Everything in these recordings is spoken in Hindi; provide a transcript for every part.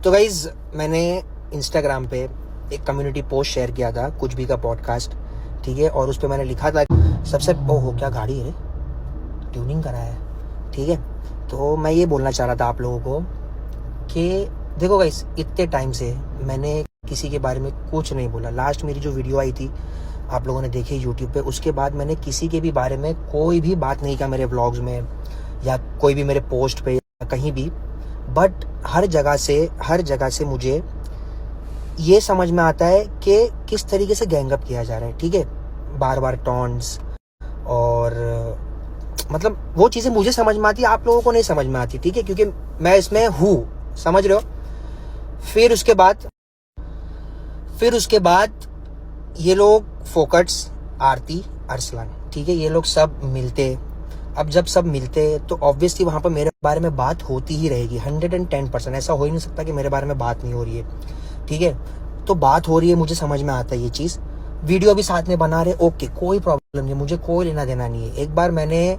तो गाइज मैंने इंस्टाग्राम पे एक कम्युनिटी पोस्ट शेयर किया था कुछ भी का पॉडकास्ट, ठीक है। और उस पर मैंने लिखा था सबसे ओहो क्या गाड़ी है, ट्यूनिंग कराया है, ठीक है। तो मैं ये बोलना चाह रहा था आप लोगों को कि देखो गाइस, इतने टाइम से मैंने किसी के बारे में कुछ नहीं बोला। लास्ट मेरी जो वीडियो आई थी आप लोगों ने देखी यूट्यूब पे, उसके बाद मैंने किसी के भी बारे में कोई भी बात नहीं किया मेरे व्लॉग्स में या कोई भी मेरे पोस्ट पे या कहीं भी। बट हर जगह से मुझे ये समझ में आता है कि किस तरीके से गैंगअप किया जा रहा है, ठीक है। बार बार टॉन्ट्स और मतलब वो चीज़ें मुझे समझ में आती, आप लोगों को नहीं समझ में आती, ठीक है, क्योंकि मैं इसमें हूँ, समझ रहे हो। फिर उसके बाद ये लोग फोकट्स, आरती, अरसलान, ठीक है, ये लोग सब मिलते। अब जब सब मिलते तो ऑब्वियसली वहाँ पर मेरे बारे में बात होती ही रहेगी 110%। ऐसा हो ही नहीं सकता कि मेरे बारे में बात नहीं हो रही है, ठीक है। तो बात हो रही है, मुझे समझ में आता है ये चीज़। वीडियो भी साथ में बना रहे, ओके, कोई प्रॉब्लम नहीं, मुझे कोई लेना देना नहीं है। एक बार मैंने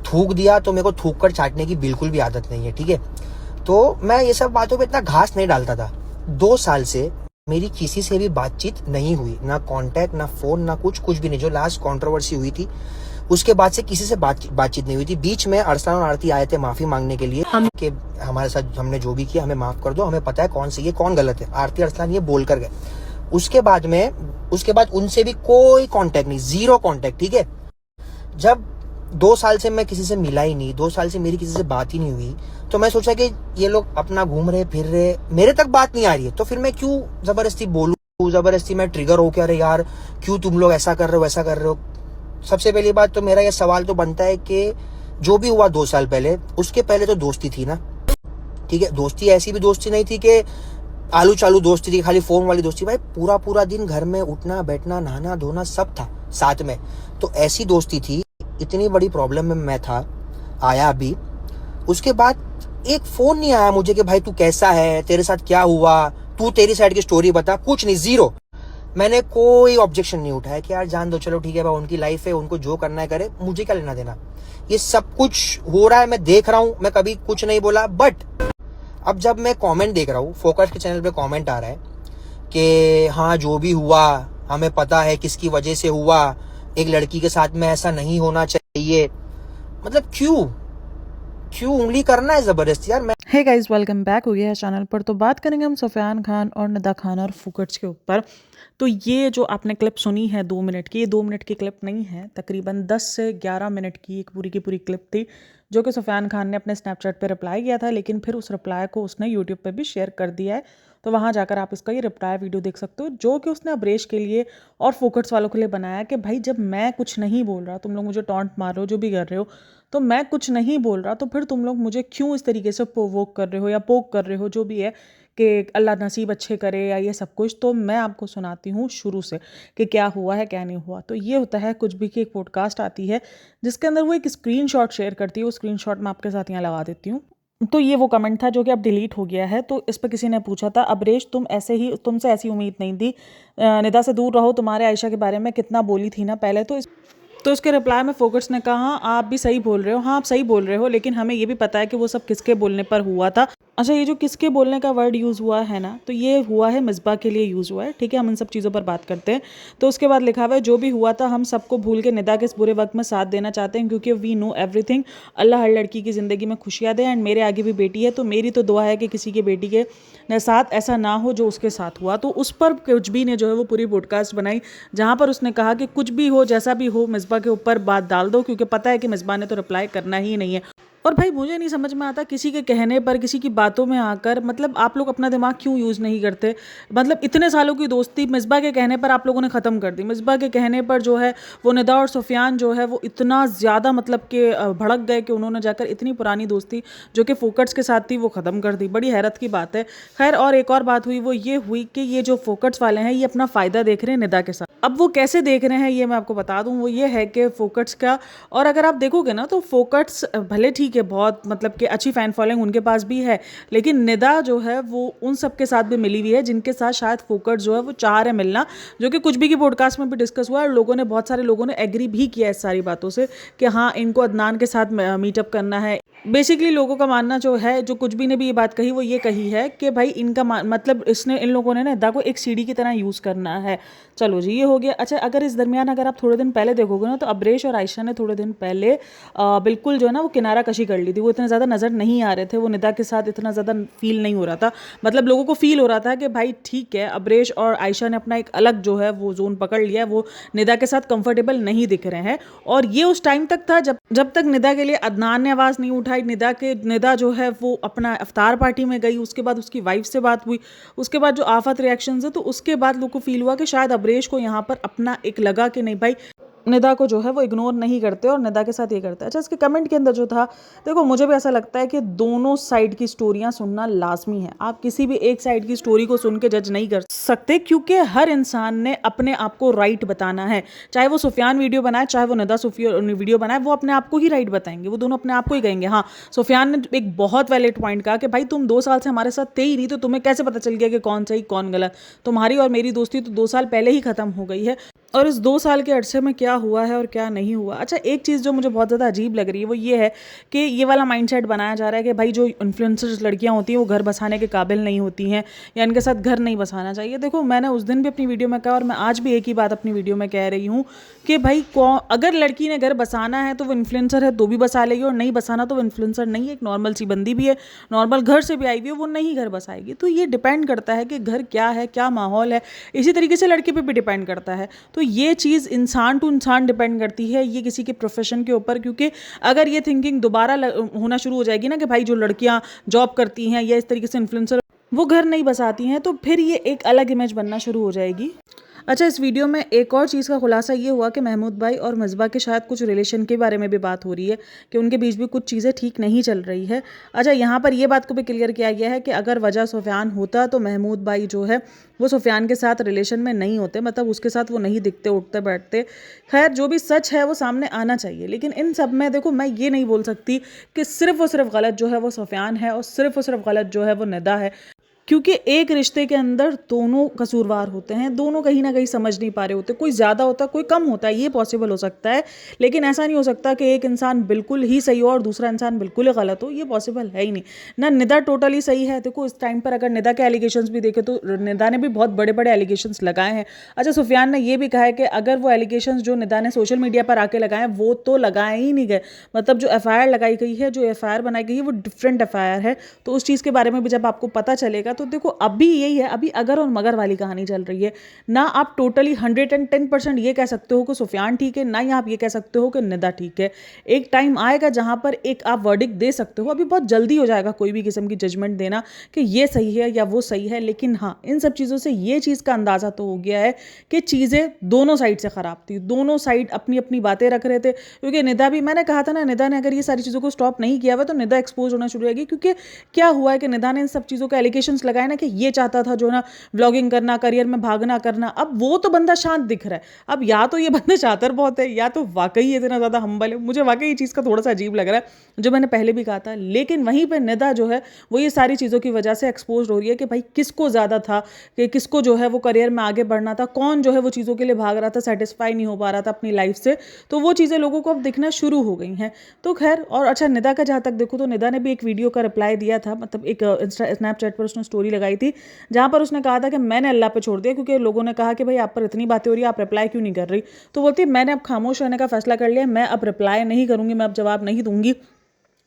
थूक दिया तो मेरे को थूक कर चाटने की बिल्कुल भी आदत नहीं है, ठीक है। तो मैं ये सब बातों पे इतना घास नहीं डालता था। 2 साल से मेरी किसी से भी बातचीत नहीं हुई, ना कांटेक्ट, ना फोन, ना कुछ भी नहीं। जो लास्ट कंट्रोवर्सी हुई थी उसके बाद से किसी से बातचीत नहीं हुई थी। बीच में अरसलान और आरती आए थे माफी मांगने के लिए कि हमारे साथ हमने जो भी किया हमें माफ कर दो, हमें पता है कौन सही है कौन गलत है। आरती अरसलान ये बोल कर गए। उसके बाद उनसे भी कोई कांटेक्ट नहीं, 0 कांटेक्ट, ठीक है। जब 2 साल से मैं किसी से मिला ही नहीं, 2 साल से मेरी किसी से बात ही नहीं हुई, तो मैं सोचा कि ये लोग अपना घूम रहे फिर रहे, मेरे तक बात नहीं आ रही है, तो फिर मैं क्यों जबरदस्ती बोलूं, जबरदस्ती मैं ट्रिगर हो क्या, अरे यार क्यों तुम लोग ऐसा कर रहे हो वैसा कर रहे हो। सबसे पहली बात तो मेरा ये सवाल तो बनता है कि जो भी हुआ 2 साल पहले, उसके पहले तो दोस्ती थी ना, ठीक है। दोस्ती ऐसी भी दोस्ती नहीं थी कि आलू चालू दोस्ती थी, खाली फोन वाली दोस्ती। भाई पूरा दिन घर में उठना बैठना नहाना धोना सब था साथ में, तो ऐसी दोस्ती थी। इतनी बड़ी प्रॉब्लम में मैं था, आया अभी। उसके बाद एक फोन नहीं आया मुझे कि भाई तू कैसा है, तेरे साथ क्या हुआ, तू तेरी साइड की स्टोरी बता, कुछ नहीं, 0। मैंने कोई ऑब्जेक्शन नहीं उठाया कि यार जान दो, चलो ठीक है भाई, उनकी लाइफ है, उनको जो करना है करे, मुझे क्या लेना देना। ये सब कुछ हो रहा है, मैं देख रहा हूं, मैं कभी कुछ नहीं बोला। बट अब जब मैं कमेंट देख रहा हूँ, फोकस के चैनल पे कमेंट आ रहा है कि हाँ जो भी हुआ हमें पता है किसकी वजह से हुआ, एक लड़की के साथ में ऐसा नहीं होना चाहिए। मतलब क्यों उंगली करना है जबरदस्ती यार। मैं हे गाइस, वेलकम बैक हो गया है चैनल पर। तो बात करेंगे हम सफ़ियान खान और निदा खान और फोकट्स के ऊपर। तो ये जो आपने क्लिप सुनी है 2 मिनट की, ये 2 मिनट की क्लिप नहीं है, तकरीबन 10 से 11 मिनट की एक पूरी की पूरी क्लिप थी, जो कि सफ़ियान खान ने अपने स्नैपचैट पे रिप्लाई किया था, लेकिन फिर उस रिप्लाई को उसने यूट्यूब पे भी शेयर कर दिया है। तो वहाँ जाकर आप इसका ये रिप्लाई वीडियो देख सकते हो, जो कि उसने अब्रेश के लिए और फोकट्स वालों के लिए बनाया कि भाई जब मैं कुछ नहीं बोल रहा, तुम लोग मुझे टॉन्ट मार रहे हो, जो भी कर रहे हो, तो मैं कुछ नहीं बोल रहा, तो फिर तुम लोग मुझे क्यों इस तरीके से प्रोवोक कर रहे हो या पोक कर रहे हो, जो भी है, कि अल्लाह नसीब अच्छे करे या ये सब कुछ। तो मैं आपको सुनाती हूँ शुरू से कि क्या हुआ है क्या नहीं हुआ। तो ये होता है कुछ भी की एक पॉडकास्ट आती है जिसके अंदर वो एक स्क्रीनशॉट शेयर करती है। वो स्क्रीनशॉट मैं आपके साथ यहाँ लगा देती हूँ। तो ये वो कमेंट था जो कि अब डिलीट हो गया है। तो इस पर किसी ने पूछा था, अबरेश तुमसे ऐसी उम्मीद नहीं थी, निदा से दूर रहो, तुम्हारे आयशा के बारे में कितना बोली थी ना पहले। तो इसके रिप्लाई में फोकट्स ने कहा, आप भी सही बोल रहे हो, हाँ आप सही बोल रहे हो, लेकिन हमें ये भी पता है कि वो सब किसके बोलने पर हुआ था। अच्छा, ये जो किसके बोलने का वर्ड यूज़ हुआ है ना, तो ये हुआ है मिसबा के लिए यूज़ हुआ है, ठीक है। हम इन सब चीज़ों पर बात करते हैं। तो उसके बाद लिखा हुआ है, जो भी हुआ था हम सबको भूल के निदा के इस बुरे वक्त में साथ देना चाहते हैं, क्योंकि वी नो एवरीथिंग। अल्लाह हर लड़की की ज़िंदगी में खुशियाँ दे, एंड मेरे आगे भी बेटी है, तो मेरी तो दुआ है कि किसी की बेटी के साथ ऐसा ना हो जो उसके साथ हुआ। तो उस पर कुछ भी ने जो है वो पूरी पॉडकास्ट बनाई, जहाँ पर उसने कहा कि कुछ भी हो, जैसा भी हो, मिसबा के ऊपर बात डाल दो, क्योंकि पता है कि मिसबा ने तो रिप्लाई करना ही नहीं है। और भाई मुझे नहीं समझ में आता किसी के कहने पर, किसी की बातों में आकर, मतलब आप लोग अपना दिमाग क्यों यूज़ नहीं करते। मतलब इतने सालों की दोस्ती मिसबा के कहने पर आप लोगों ने ख़त्म कर दी। मिसबा के कहने पर जो है वो निदा और सफ़ियान जो है वो इतना ज़्यादा मतलब कि भड़क गए कि उन्होंने जाकर इतनी पुरानी दोस्ती जो कि फोकट्स के साथ थी वो ख़त्म कर दी। बड़ी हैरत की बात है। खैर, और एक और बात हुई, वो ये हुई कि ये जो फोकट्स वाले हैं ये अपना फ़ायदा देख रहे हैं निदा के साथ। अब वो कैसे देख रहे हैं ये मैं आपको बता दूं। वो ये है कि फोकट्स का, और अगर आप देखोगे ना तो फोकट्स भले ठीक है, बहुत मतलब कि अच्छी फ़ैन फॉलोइंग उनके पास भी है, लेकिन निदा जो है वो उन सब के साथ भी मिली हुई है जिनके साथ शायद फोकट्स जो है वो चाह रहे मिलना, जो कि कुछ भी की पॉडकास्ट में भी डिस्कस हुआ। और लोगों ने, बहुत सारे लोगों ने एग्री भी किया इस सारी बातों से कि हाँ इनको अदनान के साथ मीटअप करना है, बेसिकली लोगों का मानना जो है, जो कुछ भी ने भी ये बात कही, वो ये कही है कि भाई इनका मतलब इसने इन लोगों ने ना निदा को एक सीढ़ी की तरह यूज़ करना है। चलो जी, ये हो गया। अच्छा, अगर इस दरमियान अगर आप थोड़े दिन पहले देखोगे ना, तो अब्रेश और आयशा ने थोड़े दिन पहले बिल्कुल जो है ना वो किनारा कशी कर ली थी। वो इतने ज़्यादा नज़र नहीं आ रहे थे, वो निदा के साथ इतना ज़्यादा फील नहीं हो रहा था। मतलब लोगों को फील हो रहा था कि भाई ठीक है, अब्रेश और आयशा ने अपना एक अलग जो है वो जोन पकड़ लिया है, वो निदा के साथ कंफर्टेबल नहीं दिख रहे हैं। और ये उस टाइम तक था जब तक निदा के लिए अदनान ने आवाज़ नहीं उठाई। निदा जो है वो अपना इफ्तार पार्टी में गई, उसके बाद उसकी वाइफ से बात हुई, उसके बाद जो आफत रिएक्शंस है, तो उसके बाद लोगों को फील हुआ कि शायद अब्रेश को यहाँ पर अपना एक लगा कि नहीं भाई, निदा को जो है वो इग्नोर नहीं करते और निदा के साथ ये करते हैं। अच्छा, इसके कमेंट के अंदर जो था, देखो मुझे भी ऐसा लगता है कि दोनों साइड की स्टोरियां सुनना लाजमी है। आप किसी भी एक साइड की स्टोरी को सुन के जज नहीं कर सकते, क्योंकि हर इंसान ने अपने आप को राइट बताना है। चाहे वो सुफियान वीडियो बनाए, चाहे वो निदा वीडियो बनाए, वो अपने आप को ही राइट बताएंगे, वो दोनों अपने आप को ही कहेंगे। हाँ, सुफियान ने एक बहुत वैलिड पॉइंट कहा कि भाई तुम 2 साल से हमारे साथ थे ही नहीं, तो तुम्हें कैसे पता चल गया कि कौन सही कौन गलत। तुम्हारी और मेरी दोस्ती तो 2 साल पहले ही खत्म हो गई है, और इस 2 साल के अरसे में क्या हुआ है और क्या नहीं हुआ। अच्छा, एक चीज़ जो मुझे बहुत ज़्यादा अजीब लग रही है वो ये है कि ये वाला माइंडसेट बनाया जा रहा है कि भाई जो इन्फ्लुएंसर्स लड़कियां होती हैं वो घर बसाने के काबिल नहीं होती हैं, या इनके साथ घर नहीं बसाना चाहिए। देखो, मैंने उस दिन भी अपनी वीडियो में कहा और मैं आज भी एक ही बात अपनी वीडियो में कह रही हूँ कि भाई अगर लड़की ने घर बसाना है तो वो इन्फ्लुएंसर है तो भी बसा लेगी, और नहीं बसाना तो वो इन्फ्लुएंसर नहीं है, एक नॉर्मल सी बंदी भी है, नॉर्मल घर से भी आई हुई है, वो नहीं घर बसाएगी। तो ये डिपेंड करता है कि घर क्या है, क्या माहौल है। इसी तरीके से लड़की पे भी डिपेंड करता है। तो ये चीज़ इंसान टू इंसान डिपेंड करती है, ये किसी के प्रोफेशन के ऊपर। क्योंकि अगर ये थिंकिंग दोबारा होना शुरू हो जाएगी ना कि भाई जो लड़कियां जॉब करती हैं या इस तरीके से इन्फ्लुएंसर वो घर नहीं बसाती हैं, तो फिर ये एक अलग इमेज बनना शुरू हो जाएगी। अच्छा, इस वीडियो में एक और चीज़ का खुलासा ये हुआ कि महमूद भाई और मिसबा के शायद कुछ रिलेशन के बारे में भी बात हो रही है कि उनके बीच भी कुछ चीज़ें ठीक नहीं चल रही है। अच्छा, यहाँ पर ये बात को भी क्लियर किया गया है कि अगर वजह सुफियान होता तो महमूद भाई जो है वो सुफियान के साथ रिलेशन में नहीं होते, मतलब उसके साथ वो नहीं दिखते, उठते बैठते। खैर, जो भी सच है वो सामने आना चाहिए। लेकिन इन सब में देखो, मैं ये नहीं बोल सकती कि सिर्फ और सिर्फ गलत जो है वो सुफियान है और सिर्फ गलत जो है वो निदा है, क्योंकि एक रिश्ते के अंदर दोनों कसूरवार होते हैं, दोनों कहीं ना कहीं समझ नहीं पा रहे होते। कोई ज़्यादा होता है, कोई कम होता है, ये पॉसिबल हो सकता है, लेकिन ऐसा नहीं हो सकता कि एक इंसान बिल्कुल ही सही हो और दूसरा इंसान बिल्कुल ही गलत हो। ये पॉसिबल है ही नहीं ना। निदा टोटली सही है। देखो, इस टाइम पर अगर निदा के एलिगेशंस भी देखे तो निदा ने भी बहुत बड़े बड़े एलिगेशंस लगाए हैं। अच्छा, सुफियान ने यह भी कहा है कि अगर वो एलिगेशंस जो निदा ने सोशल मीडिया पर आके लगाए वो तो लगाए ही नहीं गए, मतलब जो FIR लगाई गई है, जो FIR बनाई गई है, वो डिफरेंट FIR है। तो उस चीज़ के बारे में भी जब आपको पता चलेगा, तो देखो अभी यही है, अभी अगर और मगर वाली कहानी चल रही है ना। आप टोटली 110% ये कह सकते हो कि सुफियान ठीक है, ना ही आप ये कह सकते हो कि निदा ठीक है। एक टाइम आएगा जहां पर एक आप वर्डिक्ट दे सकते हो। अभी बहुत जल्दी हो जाएगा कोई भी किस्म की जजमेंट देना कि ये सही है या वो सही है। लेकिन हाँ, इन सब चीज़ों से ये चीज़ का अंदाज़ा तो हो गया है कि चीज़ें दोनों साइड से ख़राब थी, दोनों साइड अपनी अपनी बातें रख रहे थे। क्योंकि निदा भी, मैंने कहा था ना, निदा ने अगर ये सारी चीज़ों को स्टॉप नहीं किया हुआ तो निदा एक्सपोज होना शुरू होगी। क्योंकि क्या हुआ है कि निदा ने इन सब चीज़ों के एलिगेशंस लगाए ना कि ये चाहता था जो ना व्लॉगिंग करना, करियर में भागना करना। अब वो तो बंदा शांत दिख रहा है। अब या तो ये बंदा शातिर बहुत है, या तो वाकई इतना ज़्यादा हम्बल है। मुझे वाकई ये चीज़ का थोड़ा सा अजीब लग रहा है, जो मैंने पहले भी कहा था। लेकिन वहीं पर निदा जो है वो ये सारी चीज़ों की वजह से एक्सपोज हो रही है कि भाई किसको ज़्यादा था, कि किसको जो है वो करियर में आगे बढ़ना था, कौन जो है वो चीज़ों के लिए भाग रहा था, सेटिस्फाई नहीं हो पा रहा था अपनी लाइफ से। तो वो चीज़ें लोगों को अब दिखना शुरू हो गई हैं। तो खैर, और अच्छा, निदा का जहाँ तक देखो तो निदा ने भी एक वीडियो का रिप्लाई दिया था, मतलब एक स्नैपचैट पर उसने स्टोरी लगाई थी जहाँ पर उसने कहा था कि मैंने अल्लाह पे छोड़ दिया, क्योंकि लोगों ने कहा कि भाई आप पर इतनी बातें हो रही है, आप रिप्लाई क्यों नहीं कर रही। तो बोलती है मैंने अब खामोश रहने का फैसला कर लिया, मैं अब रिप्लाई नहीं करूँगी, मैं अब जवाब नहीं दूंगी।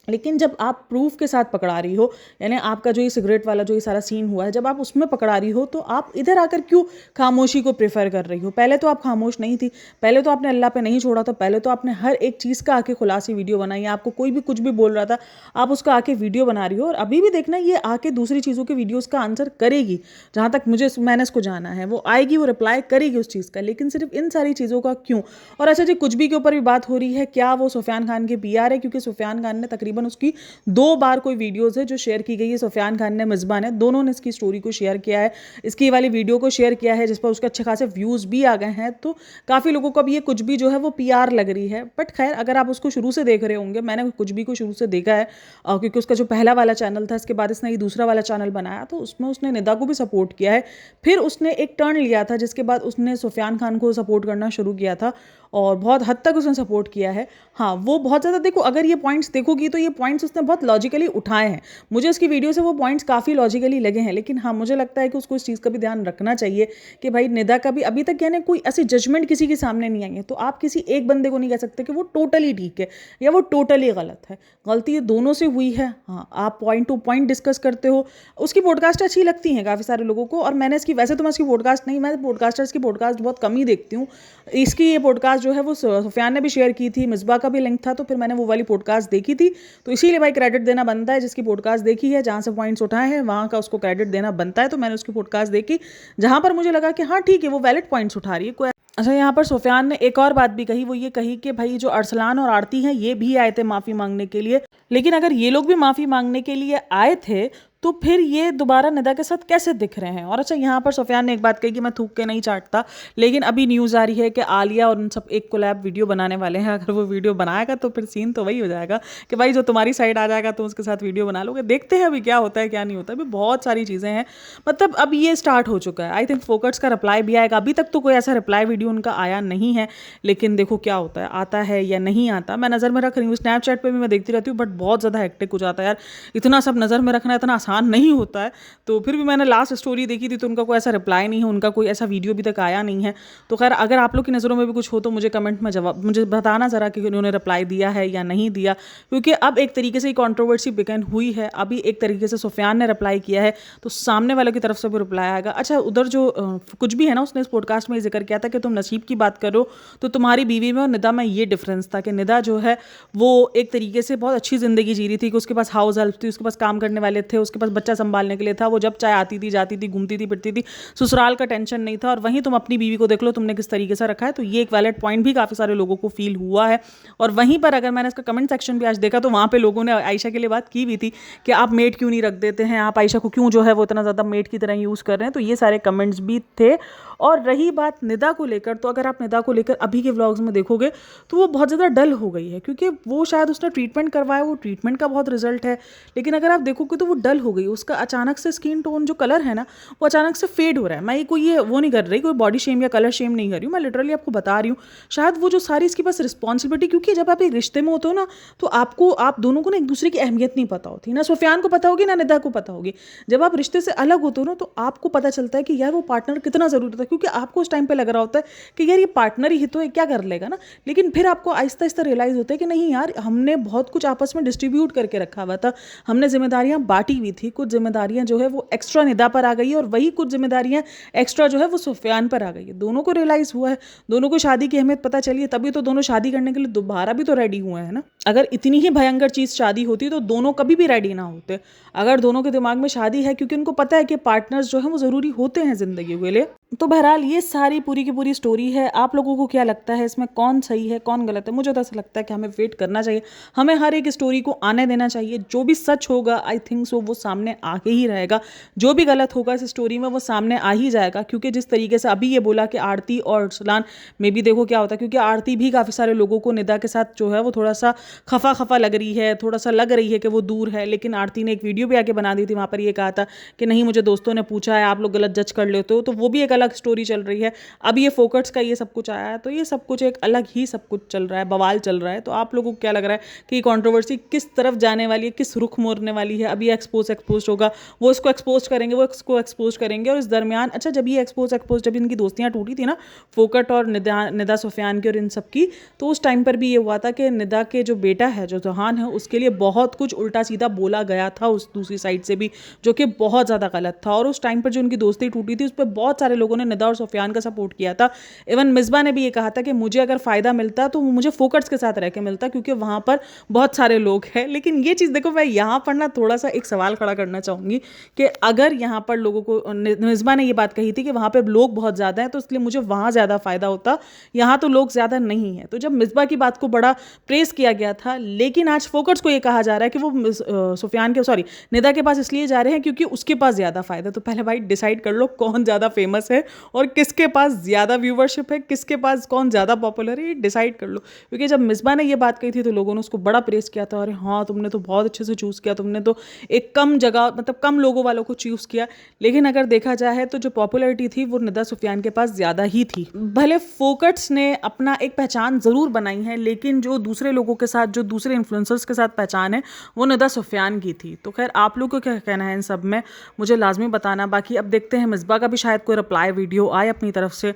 लेकिन जब आप प्रूफ के साथ पकड़ा रही हो, यानी आपका जो ये सिगरेट वाला जो ये सारा सीन हुआ है, जब आप उसमें पकड़ा रही हो, तो आप इधर आकर क्यों खामोशी को प्रेफर कर रही हो। पहले तो आप खामोश नहीं थी, पहले तो आपने अल्लाह पे नहीं छोड़ा था, पहले तो आपने हर एक चीज़ का आके खुलासी वीडियो बनाई है। आपको कोई भी कुछ भी बोल रहा था, आप उसका आके वीडियो बना रही हो। और अभी भी देखना, ये आके दूसरी चीज़ों के वीडियोज़ का आंसर करेगी। जहाँ तक मैंने इसको जाना है, वो आएगी, वो रिप्लाई करेगी उस चीज़ का। लेकिन सिर्फ इन सारी चीज़ों का क्यों। और अच्छा जी, कुछ भी के ऊपर भी बात हो रही है, क्या वो सुफियान खान के PR है? क्योंकि सुफियान खान ने तकरीबन उसकी 2 बार कोई वीडियोस है जो शेयर की गई है, सुफियान खान ने, मिसबा ने, दोनों ने इसकी स्टोरी को शेयर किया है, इसकी वाली वीडियो को शेयर किया है, जिस पर उसके अच्छे खासे व्यूज़ भी आ गए हैं। तो काफ़ी लोगों को अब ये कुछ भी जो है वो PR लग रही है। बट खैर, अगर आप उसको शुरू से देख रहे होंगे, मैंने कुछ भी को शुरू से देखा है, क्योंकि उसका जो पहला वाला चैनल था, इसके बाद इसने ये दूसरा वाला चैनल बनाया, तो उसमें उसने निदा को भी सपोर्ट किया है। फिर उसने एक टर्न लिया था, जिसके बाद उसने सुफियान खान को सपोर्ट करना शुरू किया था, और बहुत हद तक उसने सपोर्ट किया है। हाँ, वो बहुत ज़्यादा, देखो अगर ये पॉइंट्स देखोगी तो ये पॉइंट्स उसने बहुत लॉजिकली उठाए हैं, मुझे उसकी वीडियो से वो पॉइंट्स काफ़ी लॉजिकली लगे हैं। लेकिन हाँ, मुझे लगता है कि उसको इस चीज़ का भी ध्यान रखना चाहिए कि भाई निदा का भी अभी तक यानी कोई ऐसी जजमेंट किसी के सामने नहीं आई है, तो आप किसी एक बंदे को नहीं कह सकते कि वो टोटली ठीक है या वो टोटली गलत है। गलती दोनों से हुई है। हाँ, आप पॉइंट टू पॉइंट डिस्कस करते हो, उसकी पॉडकास्ट अच्छी लगती हैं काफ़ी सारे लोगों को, और मैंने इसकी वैसे तो मैं इसकी पॉडकास्ट नहीं, मैं पॉडकास्टर्स की पॉडकास्ट बहुत कम ही देखती हूँ। इसकी ये पॉडकास्ट जो है वो सुफियान ने भी शेयर की थी, मिसबा का भी लिंक था, तो फिर मैंने वो वाली पॉडकास्ट देखी थी, तो इसीलिए भाई क्रेडिट देना बनता है। जिसकी पॉडकास्ट देखी है, जहाँ से पॉइंट्स उठाए हैं वहाँ का उसको क्रेडिट देना बनता है। तो मैंने उसकी पॉडकास्ट देखी जहाँ पर मुझे लगा कि हाँ ठीक है, वो वैलिड पॉइंट्स उठा रही है। कोई अच्छा, यहाँ पर सुफियान ने एक और बात भी कही, वो ये कही कि भाई जो अरसलान और आरती हैं ये भी आए थे माफ़ी मांगने के लिए, लेकिन अगर ये लोग भी माफ़ी मांगने के लिए आए थे तो फिर ये दोबारा निदा के साथ कैसे दिख रहे हैं। और अच्छा, यहाँ पर सुफियान ने एक बात कही कि मैं थूक के नहीं चाटता, लेकिन अभी न्यूज़ आ रही है कि आलिया और उन सब एक कोलैब वीडियो बनाने वाले हैं। अगर वो वीडियो बनाएगा तो फिर सीन तो वही हो जाएगा कि भाई जो तुम्हारी साइड आ जाएगा तो उसके साथ वीडियो बना लोगे। देखते हैं अभी क्या होता है क्या नहीं होता। अभी बहुत सारी चीज़ें हैं, मतलब अब ये स्टार्ट हो चुका है। आई थिंक फोकट्स का रिप्लाई भी आएगा। अभी तक तो कोई ऐसा रिप्लाई वीडियो उनका आया नहीं है, लेकिन देखो क्या होता है, आता है या नहीं आता। मैं नज़र में रख रही हूँ, स्नैपचैट पर भी मैं देखती रहती हूँ, बट बहुत ज़्यादा हेक्टिक हो जाता है यार। इतना सब नज़र में रखना इतना आसान नहीं होता है। तो फिर भी मैंने लास्ट स्टोरी देखी थी तो उनका कोई ऐसा रिप्लाई नहीं है, उनका कोई ऐसा वीडियो अभी तक आया नहीं है। तो खैर, अगर आप लोग की नज़रों में भी कुछ हो तो मुझे कमेंट में जवाब मुझे बताना ज़रा कि उन्होंने रिप्लाई दिया है या नहीं दिया, क्योंकि अब एक तरीके से कंट्रोवर्सी बिगन हुई है। अभी एक तरीके से सुफियान ने रिप्लाई किया है तो सामने वालों की तरफ से भी रिप्लाई आएगा। अच्छा, उधर जो कुछ भी है ना, उसने इस पॉडकास्ट में जिक्र किया था कि तुम नसीब की बात करो तो तुम्हारी बीवी में और निदा में ये डिफरेंस था कि निदा जो है वो एक तरीके से बहुत अच्छी ज़िंदगी जी रही थी, कि उसके पास हाउस हेल्प थी, उसके पास काम करने वाले थे, उसके पास बच्चा संभालने के लिए था, वो जब चाहे आती थी जाती थी, घूमती थी फिरती थी, ससुराल का टेंशन नहीं था। और वहीं तुम अपनी बीवी को देख लो तुमने किस तरीके से रखा है। तो ये एक वैलिड पॉइंट भी काफ़ी सारे लोगों को फील हुआ है। और वहीं पर अगर मैंने इसका कमेंट सेक्शन भी आज देखा तो वहाँ पे लोगों ने आयशा के लिए बात की भी थी कि आप मेड क्यों नहीं रख देते हैं, आप आयशा को क्यों जो है वो इतना ज़्यादा मेड की तरह यूज़ कर रहे हैं। तो ये सारे कमेंट्स भी थे। और रही बात निदा को लेकर, तो अगर आप निदा को लेकर अभी के व्लॉग्स में देखोगे तो वो बहुत ज़्यादा डल हो गई है, क्योंकि वो शायद उसने ट्रीटमेंट करवाया, वो ट्रीटमेंट का बहुत रिजल्ट है, लेकिन अगर आप देखोगे तो वो डल हो गई। उसका अचानक से स्किन टोन जो कलर है ना वो अचानक से फेड हो रहा है। मैं ये वो नहीं कर रही, कोई बॉडी शेम या कलर शेम नहीं कर रही हूँ, मैं लिटरली आपको बता रही हूँ। शायद वो जो सारी इसके पास रिस्पॉन्सिबिलिटी, क्योंकि जब आप एक रिश्ते में होते हो ना तो आप दोनों को ना एक दूसरे की अहमियत नहीं पता होती, ना सुफियान को पता होगी ना निदा को पता होगी। जब आप रिश्ते से अलग होते हो ना तो आपको पता चलता है कि यार वो पार्टनर कितना ज़रूरी था, क्योंकि आपको उस टाइम पे लग रहा होता है कि यार ये पार्टनर ही तो है, क्या कर लेगा ना। लेकिन फिर आपको आहिस्ता आहिस्ता रियलाइज़ होता है कि नहीं यार, हमने बहुत कुछ आपस में डिस्ट्रीब्यूट करके रखा हुआ था, हमने जिम्मेदारियां बांटी हुई थी। कुछ जिम्मेदारियां जो है वो एक्स्ट्रा निदा पर आ गई है और वही कुछ जिम्मेदारियां एक्स्ट्रा जो है वो सुफियान पर आ गई है। दोनों को रियलाइज़ हुआ है, दोनों को शादी की अहमियत पता चली है, तभी तो दोनों शादी करने के लिए दोबारा भी तो रेडी हुए हैं ना। अगर इतनी ही भयंकर चीज़ शादी होती तो दोनों कभी भी रेडी ना होते। अगर दोनों के दिमाग में शादी है, क्योंकि उनको पता है कि पार्टनर्स जो है वो ज़रूरी होते हैं ज़िंदगी के लिए। तो बहरहाल ये सारी पूरी की पूरी स्टोरी है। आप लोगों को क्या लगता है इसमें, कौन सही है कौन गलत है? मुझे तो ऐसा लगता है कि हमें वेट करना चाहिए, हमें हर एक स्टोरी को आने देना चाहिए। जो भी सच होगा आई थिंक सो वो सामने आके ही रहेगा, जो भी गलत होगा इस स्टोरी में वो सामने आ ही जाएगा। क्योंकि जिस तरीके से अभी ये बोला कि आरती और अरसलान में भी देखो क्या होता है, क्योंकि आरती भी काफ़ी सारे लोगों को निदा के साथ जो है वो थोड़ा सा खफा लग रही है, थोड़ा सा लग रही है कि वो दूर है। लेकिन आरती ने एक वीडियो भी आके बना दी थी, वहाँ पर ये कहा था कि नहीं, मुझे दोस्तों ने पूछा है, आप लोग गलत जज कर लेते हो। तो वो भी एक अलग स्टोरी चल रही है। अब ये फोकट्स का ये सब कुछ आया है, तो ये सब कुछ एक अलग ही सब कुछ चल रहा है, बवाल चल रहा है। तो आप लोगों को क्या लग रहा है कि कंट्रोवर्सी किस तरफ जाने वाली है, किस रुख मोड़ने वाली है? अभी एक्सपोज होगा, वो इसको एक्सपोज करेंगे, वो इसको एक्सपोज करेंगे। और इस दरमियान अच्छा, जब ये एक्सपोज जब इनकी दोस्तियां टूटी थी ना, फोकट और निदा सुफियान की और इन सब की, तो उस टाइम पर भी ये हुआ था कि निदा के जो बेटा है, जो जहान है, उसके लिए बहुत कुछ उल्टा सीधा बोला गया था उस दूसरी साइड से भी, जो कि बहुत ज़्यादा गलत था। और उस टाइम पर जो उनकी दोस्ती टूटी थी उस पर बहुत सारे लोगों ने निदा और सुफियान का सपोर्ट किया था। इवन मिसबा ने भी ये कहा था कि मुझे अगर फ़ायदा मिलता तो मुझे फोकट्स के साथ रह के मिलता, क्योंकि वहाँ पर बहुत सारे लोग हैं। लेकिन ये चीज़ देखो, मैं यहाँ पर ना थोड़ा सा एक सवाल खड़ा करना चाहूँगी कि अगर यहाँ पर लोगों को, मिसबा ने ये बात कही थी कि वहाँ पर लोग बहुत ज़्यादा हैं तो इसलिए मुझे वहाँ ज़्यादा फ़ायदा होता, यहाँ तो लोग ज़्यादा नहीं है। तो जब मिसबा की बात को बड़ा प्रेस किया गया था, लेकिन आज फोकट्स को ये कहा जा रहा है कि वो सुफियान के निदा के पास इसलिए जा रहे हैं क्योंकि उसके पास ज़्यादा फ़ायदा। तो पहले भाई डिसाइड कर लो कौन ज़्यादा फेमस है है और किसके पास ज़्यादा व्यूवरशिप है, किसके पास कौन ज़्यादा पॉपुलर है, ये डिसाइड कर लो। क्योंकि जब मिसबा ने ये बात कही थी तो लोगों ने उसको बड़ा प्रेस किया था, अरे हाँ तुमने तो बहुत अच्छे से चूज़ किया, तुमने तो एक कम जगह मतलब कम लोगों वालों को चूज़ किया। लेकिन अगर देखा जाए तो जो पॉपुलैरिटी थी वो निदा सुफियान के पास ज़्यादा ही थी। भले फोकट्स ने अपना एक पहचान ज़रूर बनाई है, लेकिन जो दूसरे लोगों के साथ, जो दूसरे इन्फ्लुएंसर्स के साथ पहचान है वो निदा सुफियान की थी। तो खैर आप लोग को क्या कहना है इन सब में, मुझे लाजमी बताना। बाकी अब देखते हैं मिसबा का भी शायद कोई रिप्लाई वीडियो आए अपनी तरफ से।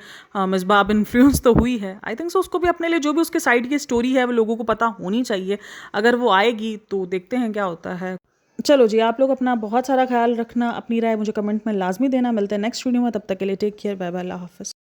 मिसबा अब इन्फ्लुएंस तो हुई है, आई थिंक सो उसको भी अपने लिए जो भी उसके साइड की स्टोरी है वो लोगों को पता होनी चाहिए। अगर वो आएगी तो देखते हैं क्या होता है। चलो जी, आप लोग अपना बहुत सारा ख्याल रखना, अपनी राय मुझे कमेंट में लाजमी देना। मिलते हैं नेक्स्ट वीडियो में, तब तक के लिए टेक केयर, बाय बाय, अल्लाह हाफ़िज़।